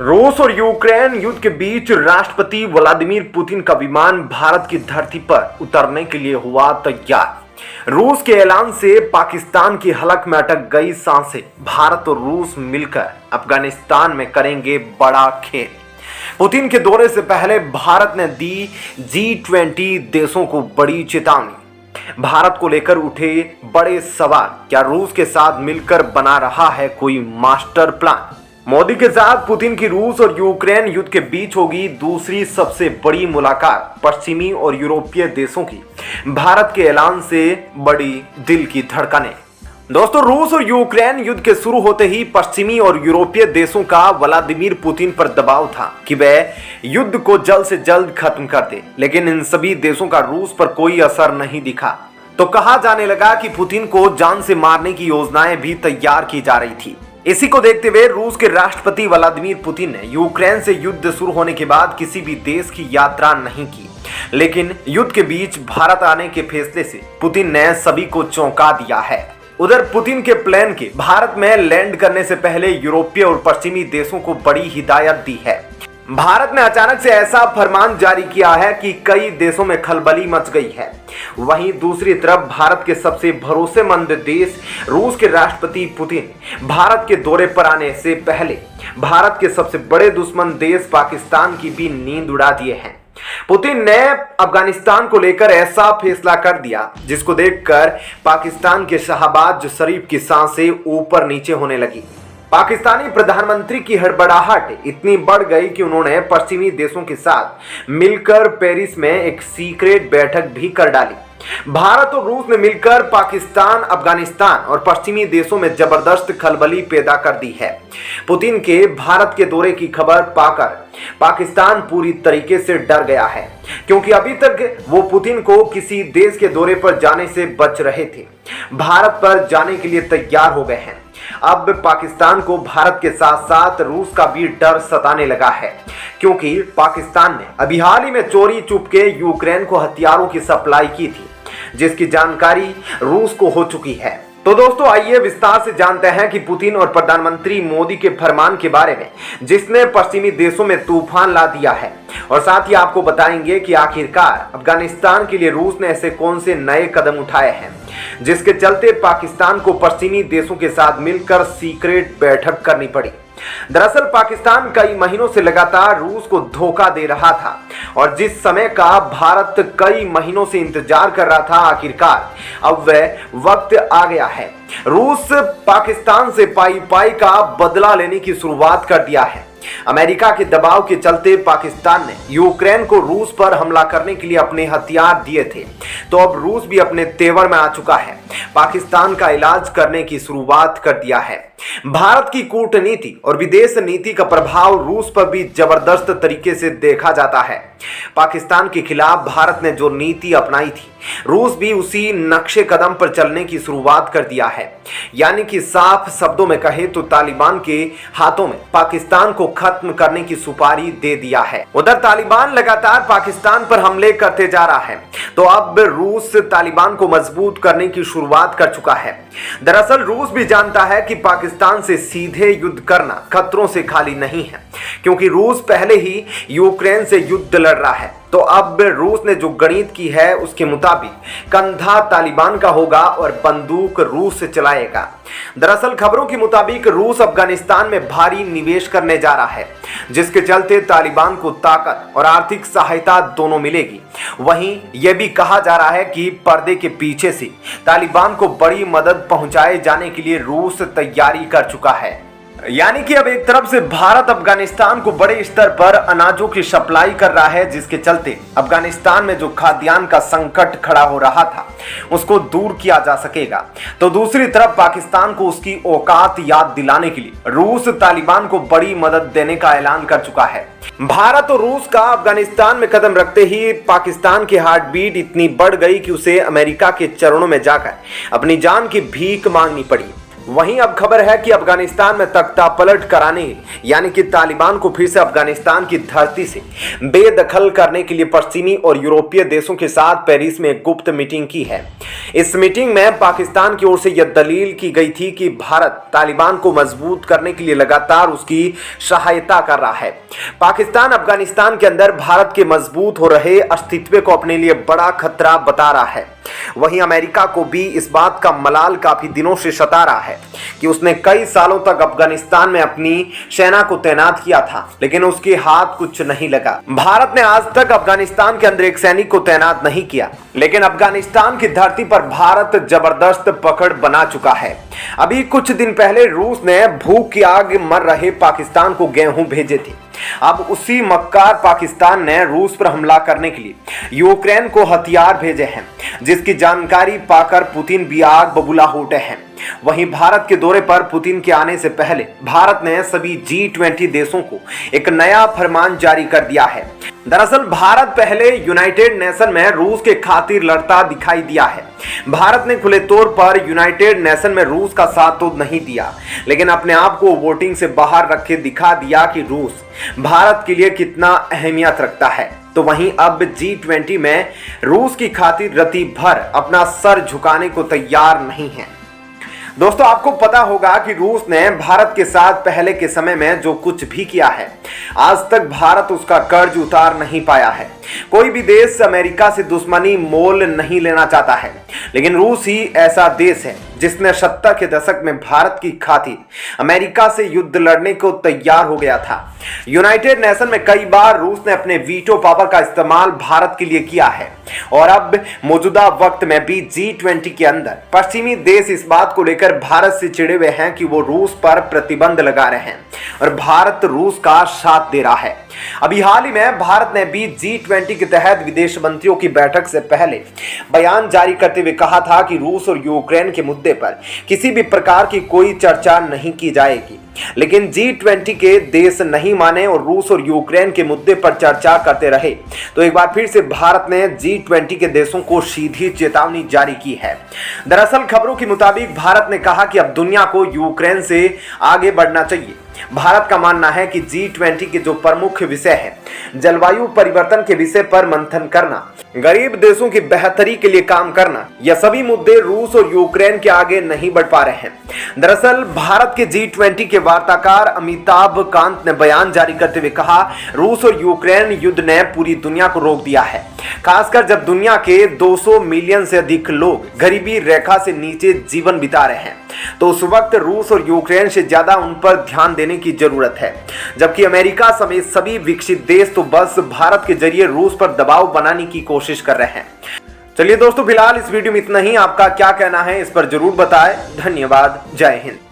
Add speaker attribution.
Speaker 1: रूस और यूक्रेन युद्ध के बीच राष्ट्रपति व्लादिमीर पुतिन का विमान भारत की धरती पर उतरने के लिए हुआ तैयार। रूस के ऐलान से पाकिस्तान की हलक में अटक गई सांसें। भारत और रूस मिलकर अफगानिस्तान में करेंगे बड़ा खेल। पुतिन के दौरे से पहले भारत ने दी G20 देशों को बड़ी चेतावनी। भारत को लेकर उठे बड़े सवाल, क्या रूस के साथ मिलकर बना रहा है कोई मास्टर प्लान? मोदी के साथ पुतिन की रूस और यूक्रेन युद्ध के बीच होगी दूसरी सबसे बड़ी मुलाकात। पश्चिमी और यूरोपीय देशों की भारत के ऐलान से बड़ी दिल की धड़कनें। दोस्तों, रूस और यूक्रेन युद्ध के शुरू होते ही पश्चिमी और यूरोपीय देशों का व्लादिमीर पुतिन पर दबाव था कि वह युद्ध को जल्द से जल्द खत्म कर दे, लेकिन इन सभी देशों का रूस पर कोई असर नहीं दिखा। तो कहा जाने लगा कि पुतिन को जान से मारने की योजनाएं भी तैयार की जा रही थी। इसी को देखते हुए रूस के राष्ट्रपति व्लादिमीर पुतिन ने यूक्रेन से युद्ध शुरू होने के बाद किसी भी देश की यात्रा नहीं की, लेकिन युद्ध के बीच भारत आने के फैसले से पुतिन ने सभी को चौंका दिया है। उधर पुतिन के प्लान के भारत में लैंड करने से पहले यूरोपीय और पश्चिमी देशों को बड़ी हिदायत दी है। भारत ने अचानक से ऐसा फरमान जारी किया है कि कई देशों में खलबली मच गई है। वहीं दूसरी तरफ भारत के सबसे भरोसेमंद देश रूस के राष्ट्रपति पुतिन भारत के दौरे पर आने से पहले भारत के सबसे बड़े दुश्मन देश पाकिस्तान की भी नींद उड़ा दिए हैं। पुतिन ने अफगानिस्तान को लेकर ऐसा फैसला कर दिया जिसको देखकर पाकिस्तान के शहबाज शरीफ की सांसें ऊपर नीचे होने लगी। पाकिस्तानी प्रधानमंत्री की हड़बड़ाहट इतनी बढ़ गई कि उन्होंने पश्चिमी देशों के साथ मिलकर पेरिस में एक सीक्रेट बैठक भी कर डाली। भारत और रूस ने मिलकर पाकिस्तान, अफगानिस्तान और पश्चिमी देशों में जबरदस्त खलबली पैदा कर दी है। पुतिन के भारत के दौरे की खबर पाकर पाकिस्तान पूरी तरीके से डर गया है, क्योंकि अभी तक वो पुतिन को किसी देश के दौरे पर जाने से बच रहे थे। भारत पर जाने के लिए तैयार हो गए हैं। अब पाकिस्तान को भारत के साथ साथ रूस का भी डर सताने लगा है, क्योंकि पाकिस्तान ने अभी हाल ही में चोरी चुपके यूक्रेन को हथियारों की सप्लाई की थी, जिसकी जानकारी रूस को हो चुकी है। तो दोस्तों, आइए विस्तार से जानते हैं कि पुतिन और प्रधानमंत्री मोदी के फरमान के बारे में, जिसने पश्चिमी देशों में तूफान ला दिया है। और साथ ही आपको बताएंगे कि आखिरकार अफगानिस्तान के लिए रूस ने ऐसे कौन से नए कदम उठाए हैं जिसके चलते पाकिस्तान को पश्चिमी देशों के साथ मिलकर सीक्रेट बैठक करनी पड़ी। दरअसल पाकिस्तान कई महीनों से लगातार रूस को धोखा दे रहा था, और जिस समय का भारत कई महीनों से इंतजार कर रहा था, आखिरकार अब वह वक्त आ गया है। रूस पाकिस्तान से पाई पाई का बदला लेने की शुरुआत कर दिया है। अमेरिका के दबाव के चलते पाकिस्तान ने यूक्रेन को रूस पर हमला करने के लिए अपने हथियार दिए थे, तो अब रूस भी अपने तेवर में आ चुका है। पाकिस्तान का इलाज करने की शुरुआत कर दिया है। भारत की कूटनीति और विदेश नीति का प्रभाव रूस पर भी जबरदस्त तरीके से देखा जाता है। पाकिस्तान के खिलाफ भारत ने जो नीति अपनाई थी, रूस भी उसी नक्शे कदम पर चलने की शुरुआत कर दिया है। यानी कि साफ शब्दों में कहे तो तालिबान के हाथों में पाकिस्तान को खत्म करने की सुपारी दे दिया है। उधर तालिबान लगातार पाकिस्तान पर हमले करते जा रहा है, तो अब रूस तालिबान को मजबूत करने की शुरुआत कर चुका है। दरअसल रूस भी जानता है कि पाकिस्तान से सीधे युद्ध करना खतरों से खाली नहीं है, क्योंकि रूस पहले ही यूक्रेन से युद्ध लड़ रहा है। तो अब रूस ने जो गणित की है उसके मुताबिक कंधा तालिबान का होगा और बंदूक रूस से चलाएगा। दरअसल खबरों के मुताबिक रूस अफगानिस्तान में भारी निवेश करने जा रहा है, जिसके चलते तालिबान को ताकत और आर्थिक सहायता दोनों मिलेगी। वहीं यह भी कहा जा रहा है कि पर्दे के पीछे से तालिबान को बड़ी मदद पहुंचाए जाने के लिए रूस तैयारी कर चुका है। यानी कि अब एक तरफ से भारत अफगानिस्तान को बड़े स्तर पर अनाजों की सप्लाई कर रहा है, जिसके चलते अफगानिस्तान में जो खाद्यान्न का संकट खड़ा हो रहा था उसको दूर किया जा सकेगा। तो दूसरी तरफ पाकिस्तान को उसकी औकात याद दिलाने के लिए रूस तालिबान को बड़ी मदद देने का ऐलान कर चुका है। भारत और रूस का अफगानिस्तान में कदम रखते ही पाकिस्तान की हार्ट बीट इतनी बढ़ गई कि उसे अमेरिका के चरणों में जाकर अपनी जान की भीख मांगनी पड़ी। वहीं अब खबर है कि अफगानिस्तान में तख्ता पलट कराने यानी कि तालिबान को फिर से अफगानिस्तान की धरती से बेदखल करने के लिए पश्चिमी और यूरोपीय देशों के साथ पेरिस में एक गुप्त मीटिंग की है। इस मीटिंग में पाकिस्तान की ओर से यह दलील की गई थी कि भारत तालिबान को मजबूत करने के लिए लगातार उसकी सहायता कर रहा है। पाकिस्तान अफगानिस्तान के अंदर भारत के मजबूत हो रहे अस्तित्व को अपने लिए बड़ा खतरा बता रहा है। वहीं अमेरिका को भी इस बात का मलाल काफी दिनों से सता रहा है कि उसने कई सालों तक अफगानिस्तान में अपनी सेना को तैनात किया था, लेकिन उसके हाथ कुछ नहीं लगा। भारत ने आज तक अफगानिस्तान के अंदर एक सैनिक को तैनात नहीं किया, लेकिन अफगानिस्तान की धरती पर भारत जबरदस्त पकड़ बना चुका है। अभी कुछ दिन पहले रूस ने भूख की आग मर रहे पाकिस्तान को गेहूं भेजे थे। अब उसी मक्कार पाकिस्तान ने रूस पर हमला करने के लिए यूक्रेन को हथियार भेजे हैं, जिसकी जानकारी पाकर पुतिन भी आग बबूला हो उठे हैं। वहीं भारत के दौरे पर पुतिन के आने से पहले भारत ने सभी G20 देशों को एक नया फरमान जारी कर दिया है। दरअसल भारत पहले यूनाइटेड नेशन में रूस के खातिर लड़ता दिखाई दिया है। भारत ने खुले तौर पर यूनाइटेड नेशन में रूस का साथ तो नहीं दिया, लेकिन अपने आप को वोटिंग से बाहर रख के दिखा दिया कि रूस भारत के लिए कितना अहमियत रखता है। तो वहीं अब G20 में रूस की खातिर रत्ती भर अपना सर झुकाने को तैयार नहीं है। दोस्तों, आपको पता होगा कि रूस ने भारत के साथ पहले के समय में जो कुछ भी किया है, आज तक भारत उसका कर्ज उतार नहीं पाया है। कोई भी देश अमेरिका से दुश्मनी मोल नहीं लेना चाहता है, लेकिन रूस ही ऐसा देश है जिसने 70 के दशक में भारत की खातिर अमेरिका से युद्ध लड़ने को तैयार हो गया था। यूनाइटेड नेशन में कई बार रूस ने अपने वीटो पावर का इस्तेमाल भारत के लिए किया है और अब मौजूदा वक्त में भी G20 के अंदर पश्चिमी देश इस बात को लेकर भारत से चिढ़े हुए हैं कि वो रूस पर प्रतिबंध लगा रहे हैं और भारत रूस का साथ दे रहा है। अभी हाल ही में भारत ने भी G20 के तहत विदेश मंत्रियों की बैठक से पहले बयान जारी करते हुए कहा था कि रूस और यूक्रेन के मुद्दे पर किसी भी प्रकार की कोई चर्चा नहीं की जाएगी। लेकिन G20 के देश नहीं माने और रूस और यूक्रेन के मुद्दे पर चर्चा करते रहे, तो एक बार फिर से भारत ने G20 के देशों को सीधी चेतावनी जारी की है। दरअसल खबरों के मुताबिक भारत ने कहा कि अब दुनिया को यूक्रेन से आगे बढ़ना चाहिए। भारत का मानना है कि G20 के जो प्रमुख विषय है, जलवायु परिवर्तन के विषय पर मंथन करना, गरीब देशों की बेहतरी के लिए काम करना, यह सभी मुद्दे रूस और यूक्रेन के आगे नहीं बढ़ पा रहे हैं। दरअसल भारत के G20 के वार्ताकार अमिताभ कांत ने बयान जारी करते हुए कहा, रूस और यूक्रेन युद्ध ने पूरी दुनिया को रोक दिया है, खासकर जब दुनिया के 200 मिलियन से अधिक लोग गरीबी रेखा से नीचे जीवन बिता रहे हैं। तो उस वक्त रूस और यूक्रेन से ज्यादा उन पर ध्यान देने की जरूरत है, जबकि अमेरिका समेत सभी विकसित देश तो बस भारत के जरिए रूस पर दबाव बनाने की कोशिश कर रहे हैं। चलिए दोस्तों, फिलहाल इस वीडियो में इतना ही। आपका क्या कहना है इस पर जरूर बताएं। धन्यवाद। जय हिंद।